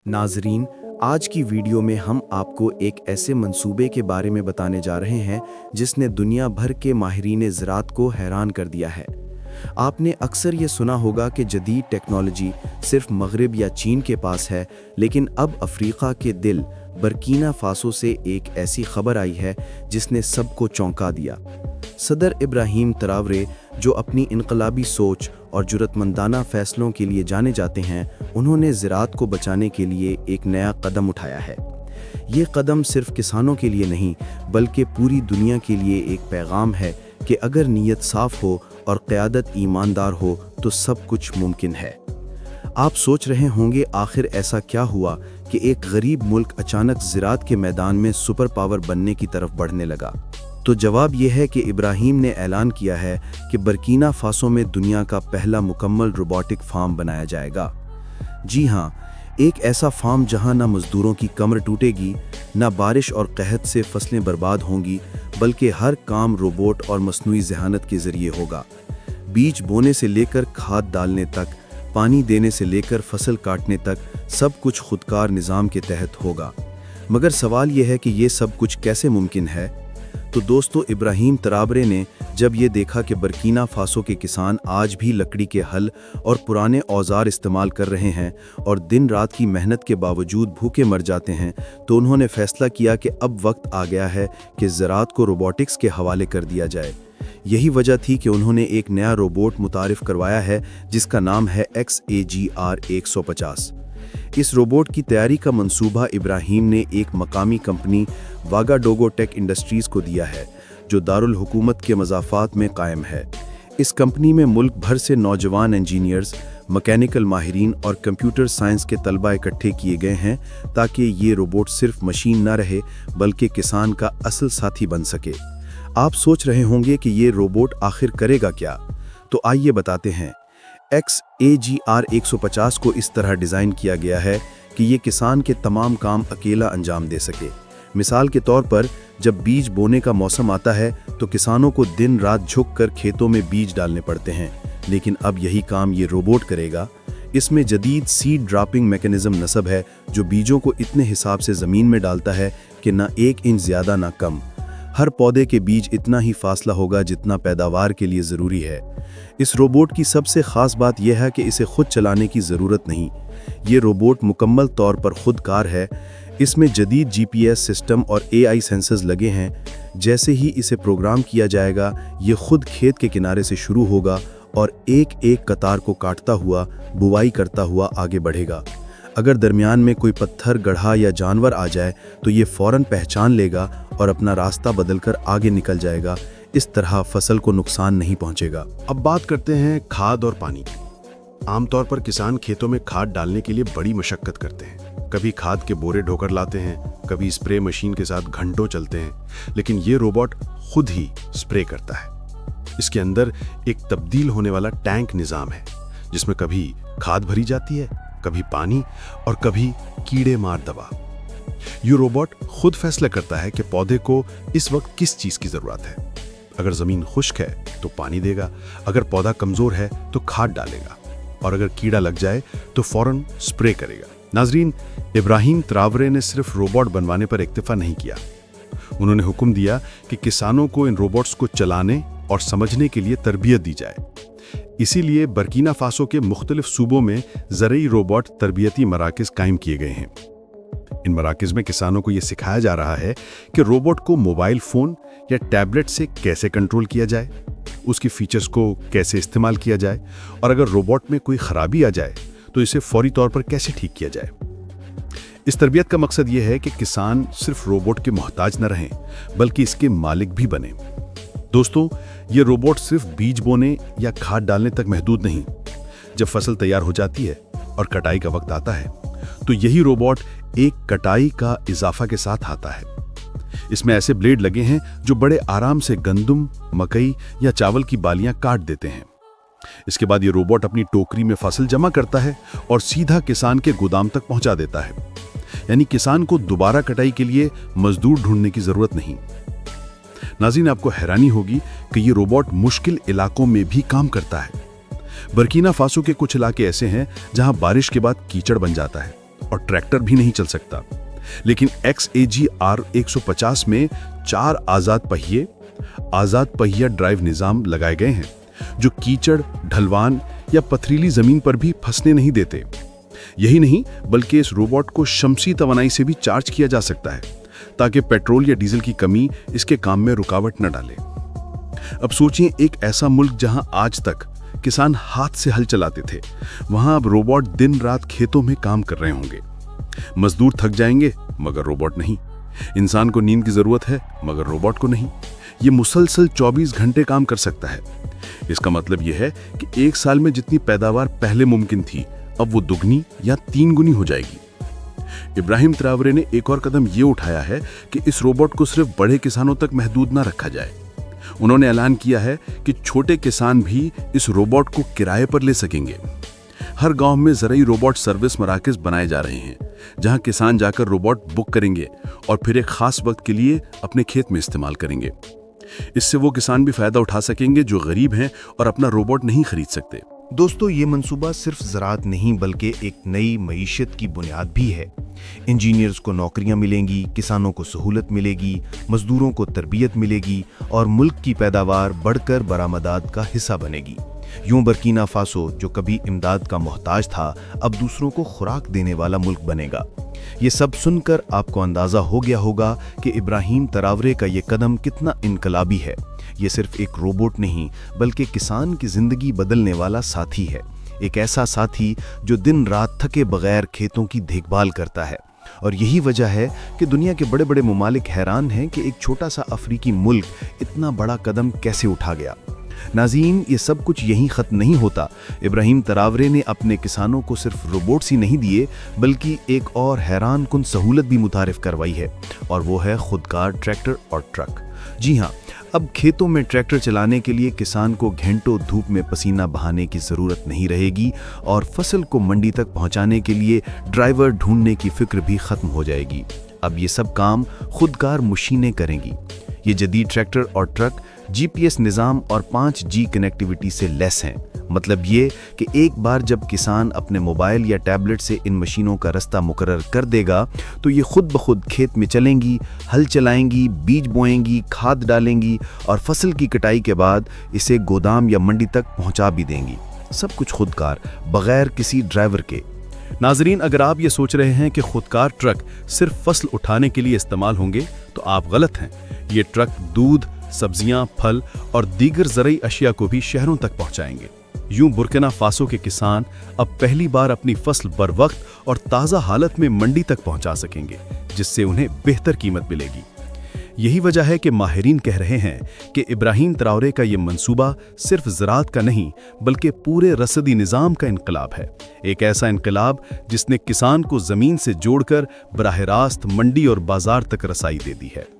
नाजरीन, आज की वीडियो में हम आपको एक ऐसे मंसूबे के बारे में बताने जा रहे हैं जिसने दुनिया भर के माहिरीन ज़राअत को हैरान कर दिया है। आपने अक्सर ये सुना होगा कि जदीद टेक्नोलॉजी सिर्फ मगरिब या चीन के पास है, लेकिन अब अफ्रीका के दिल बर्किना फासो से एक ऐसी खबर आई है जिसने सबको चौंका दिया। सदर इब्राहिम ट्रावरे, जो अपनी इनकलाबी सोच और जुर्रतमंदाना फैसलों के लिए जाने जाते हैं, उन्होंने ज़राअत को बचाने के लिए एक नया कदम उठाया है। ये कदम सिर्फ किसानों के लिए नहीं, बल्कि पूरी दुनिया के लिए एक पैगाम है कि अगर नीयत साफ हो और क़यादत ईमानदार हो तो सब कुछ मुमकिन है। आप सोच रहे होंगे, आखिर ऐसा क्या हुआ कि एक गरीब मुल्क अचानक ज़राअत के मैदान में सुपर पावर बनने की तरफ बढ़ने लगा? तो जवाब यह है कि इब्राहिम ने ऐलान किया है कि बर्किना फासो में दुनिया का पहला मुकम्मल रोबोटिक फार्म बनाया जाएगा। जी हाँ, एक ऐसा फार्म जहां ना मजदूरों की कमर टूटेगी, ना बारिश और कहत से फसलें बर्बाद होंगी, बल्कि हर काम रोबोट और मसनूई ज़हानत के ज़रिए होगा। बीज बोने से लेकर खाद डालने तक, पानी देने से लेकर फसल काटने तक, सब कुछ खुदकार निज़ाम के तहत होगा। मगर सवाल यह है कि ये सब कुछ कैसे मुमकिन है? तो दोस्तों, इब्राहिम ट्रावरे ने जब ये देखा कि बर्किना फासो के किसान आज भी लकड़ी के हल और पुराने औजार इस्तेमाल कर रहे हैं और दिन रात की मेहनत के बावजूद भूखे मर जाते हैं, तो उन्होंने फैसला किया कि अब वक्त आ गया है कि ज़राअत को रोबोटिक्स के हवाले कर दिया जाए। यही वजह थी कि उन्होंने एक नया रोबोट मुतारिफ करवाया है जिसका नाम है XAGR 150। इस रोबोट की तैयारी का मंसूबा इब्राहिम ने एक मकामी कंपनी वागाडोगो टेक इंडस्ट्रीज़ को दिया है, जो दारुल हुकूमत के मज़ाफ़ात में कायम है। इस कंपनी में मुल्क भर से नौजवान इंजीनियर्स, मैकेनिकल माहिरीन और कंप्यूटर साइंस के तलबा इकट्ठे किए गए हैं ताकि ये रोबोट सिर्फ मशीन न रहे बल्कि किसान का असल साथी बन सके। आप सोच रहे होंगे कि ये रोबोट आखिर करेगा क्या? तो आइए बताते हैं। XAGR 150 को इस तरह डिज़ाइन किया गया है कि ये किसान के तमाम काम अकेला अंजाम दे सके। मिसाल के तौर पर, जब बीज बोने का मौसम आता है तो किसानों को दिन रात झुककर खेतों में बीज डालने पड़ते हैं, लेकिन अब यही काम ये रोबोट करेगा। इसमें जदीद सीड ड्रॉपिंग मैकेनिज्म नस्ब है, जो बीजों को इतने हिसाब से ज़मीन में डालता है कि ना 1 इंच ज़्यादा ना कम। हर पौधे के बीच इतना ही फासला होगा जितना पैदावार के लिए ज़रूरी है। इस रोबोट की सबसे ख़ास बात यह है कि इसे खुद चलाने की ज़रूरत नहीं। ये रोबोट मुकम्मल तौर पर खुदकार है। इसमें जदीद GPS सिस्टम और AI सेंसर्स लगे हैं। जैसे ही इसे प्रोग्राम किया जाएगा, ये खुद खेत के किनारे से शुरू होगा और एक एक कतार को काटता हुआ, बुवाई करता हुआ आगे बढ़ेगा। अगर दरमियान में कोई पत्थर, गड्ढा या जानवर आ जाए तो ये फ़ौरन पहचान लेगा और अपना रास्ता बदलकर आगे निकल जाएगा। इस तरह फसल को नुकसान नहीं पहुंचेगा। अब बात करते हैं खाद और पानी की। आमतौर पर किसान खेतों में खाद डालने के लिए बड़ी मशक्कत करते हैं। कभी खाद के बोरे ढोकर लाते हैं, कभी स्प्रे मशीन के साथ घंटों चलते हैं, लेकिन ये रोबोट खुद ही स्प्रे करता है। इसके अंदर एक तब्दील होने वाला टैंक निज़ाम है, जिसमें कभी खाद भरी जाती है, कभी पानी और कभी कीड़े मार दवा। ये रोबोट खुद फैसला करता है कि पौधे को इस वक्त किस चीज़ की ज़रूरत है। अगर ज़मीन खुश्क है तो पानी देगा, अगर पौधा कमज़ोर है तो खाद डालेगा, और अगर कीड़ा लग जाए तो फ़ौरन स्प्रे करेगा। नाजरीन, इब्राहिम ट्रावरे ने सिर्फ रोबोट बनवाने पर इक्तफा नहीं किया। उन्होंने हुक्म दिया कि किसानों को इन रोबोट्स को चलाने और समझने के लिए तरबियत दी जाए। इसीलिए बर्किना फासो के मुख्तलिफ सूबों में ज़रई रोबोट तरबियती मराकज़ कायम किए गए हैं। इन मराकज़ में किसानों को यह सिखाया जा रहा है कि रोबोट को मोबाइल फ़ोन या टैबलेट से कैसे कंट्रोल किया जाए, उसकी फीचर्स को कैसे इस्तेमाल किया जाए, और अगर रोबोट में कोई ख़राबी आ जाए तो इसे फौरी तौर पर कैसे ठीक किया जाए। इस तरबियत का मकसद यह है कि किसान सिर्फ रोबोट के मोहताज न रहें, बल्कि इसके मालिक भी बने। दोस्तों, ये रोबोट सिर्फ बीज बोने या खाद डालने तक महदूद नहीं। जब फसल तैयार हो जाती है और कटाई का वक्त आता है, तो यही रोबोट एक कटाई का इजाफा के साथ आता है। इसमें ऐसे ब्लेड लगे हैं जो बड़े आराम से गंदम, मकई या चावल की बालियां काट देते हैं। इसके बाद ये रोबोट अपनी टोकरी में फसल जमा करता है और सीधा किसान के गोदाम तक पहुंचा देता है। यानी किसान को दोबारा कटाई के लिए मजदूर ढूंढने की जरूरत नहीं। नाज़रीन, आपको हैरानी होगी कि ये रोबोट मुश्किल इलाकों में भी काम करता है। बर्किना फासो के कुछ इलाके ऐसे हैं जहां बारिश के बाद कीचड़ बन जाता है, और ट्रैक्टर भी नहीं चल सकता। लेकिन XAG-R 150 में 4 आज़ाद पहिया ड्राइव निज़ाम लगाए गए हैं जो कीचड़, ढलवान या पथरीली ज़मीन पर भी फंसने नहीं देते। यही नहीं, बल्कि इस रोबोट को शमसी तवानाई से भी चार्ज किया जा सकता है ताकि पेट्रोल या डीजल की कमी इसके काम में रुकावट न डाले। अब सोचिए, एक ऐसा मुल्क जहां आज तक किसान हाथ से हल चलाते थे, वहां अब रोबोट दिन रात खेतों में काम कर रहे होंगे। मजदूर थक जाएंगे मगर रोबोट नहीं। इंसान को नींद की जरूरत है मगर रोबोट को नहीं। ये मुसलसल 24 घंटे काम कर सकता है। इसका मतलब यह है कि एक साल में जितनी पैदावार पहले मुमकिन थी, अब वो दुगनी या 3 गुनी हो जाएगी। इब्राहिम ट्रावरे ने एक और कदम ये उठाया है कि इस रोबोट को सिर्फ बड़े किसानों तक महदूद ना रखा जाए। उन्होंने ऐलान किया है कि छोटे किसान भी इस रोबोट को किराए पर ले सकेंगे। हर गांव में ज़राई रोबोट सर्विस मराकज़ बनाए जा रहे हैं, जहां किसान जाकर रोबोट बुक करेंगे और फिर एक खास वक्त के लिए अपने खेत में इस्तेमाल करेंगे। इससे वो किसान भी फ़ायदा उठा सकेंगे जो गरीब हैं और अपना रोबोट नहीं खरीद सकते। दोस्तों, ये मंसूबा सिर्फ ज़राअत नहीं बल्कि एक नई मईशत की बुनियाद भी है। इंजीनियर्स को नौकरियां मिलेंगी, किसानों को सहूलत मिलेगी, मजदूरों को तरबियत मिलेगी और मुल्क की पैदावार बढ़कर बरामदात का हिस्सा बनेगी। यूं बर्कीना फासो, जो कभी इमदाद का मोहताज था, अब दूसरों को खुराक देने वाला मुल्क बनेगा। ये सब सुनकर आपको अंदाज़ा हो गया होगा कि इब्राहिम ट्रावरे का ये कदम कितना इनकलाबी है। ये सिर्फ एक रोबोट नहीं बल्कि किसान की ज़िंदगी बदलने वाला साथी है। एक ऐसा साथी जो दिन रात थके बगैर खेतों की देखभाल करता है। और यही वजह है कि दुनिया के बड़े बड़े मुमालिक हैरान हैं कि एक छोटा सा अफ्रीकी मुल्क इतना बड़ा कदम कैसे उठा गया। नाज़रीन, ये सब कुछ यहीं ख़त्म नहीं होता। इब्राहिम ट्रावरे ने अपने किसानों को सिर्फ रोबोट्स ही नहीं दिए बल्कि एक और हैरान कुन सहूलत भी मुतारिफ करवाई है, और वो है खुदकार ट्रैक्टर और ट्रक। जी हाँ, अब खेतों में ट्रैक्टर चलाने के लिए किसान को घंटों धूप में पसीना बहाने की ज़रूरत नहीं रहेगी और फसल को मंडी तक पहुंचाने के लिए ड्राइवर ढूंढने की फिक्र भी ख़त्म हो जाएगी। अब ये सब काम खुदकार मशीनें करेंगी। ये जदीद ट्रैक्टर और ट्रक GPS निज़ाम और 5G कनेक्टिविटी से लेस हैं। मतलब ये कि एक बार जब किसान अपने मोबाइल या टैबलेट से इन मशीनों का रास्ता मुकर्रर कर देगा तो ये खुद ब खुद खेत में चलेंगी, हल चलाएंगी, बीज बोएंगी, खाद डालेंगी और फसल की कटाई के बाद इसे गोदाम या मंडी तक पहुंचा भी देंगी। सब कुछ खुदकार, बगैर किसी ड्राइवर के। नाजरीन, अगर आप ये सोच रहे हैं कि खुदकार ट्रक सिर्फ फसल उठाने के लिए इस्तेमाल होंगे तो आप गलत हैं। ये ट्रक दूध, सब्जियां, फल और दीगर ज़रूरी अशिया को भी शहरों तक पहुंचाएंगे। यूं बुर्किना फासो के किसान अब पहली बार अपनी फसल बर वक्त और ताज़ा हालत में मंडी तक पहुंचा सकेंगे, जिससे उन्हें बेहतर कीमत मिलेगी। यही वजह है कि माहिरीन कह रहे हैं कि इब्राहिम ट्रावरे का ये मंसूबा सिर्फ ज़राअत का नहीं बल्कि पूरे रसदी निज़ाम का इनकलाब है। एक ऐसा इनकलाब जिसने किसान को ज़मीन से जोड़कर बराह रास्त मंडी और बाजार तक रसाई दे दी है।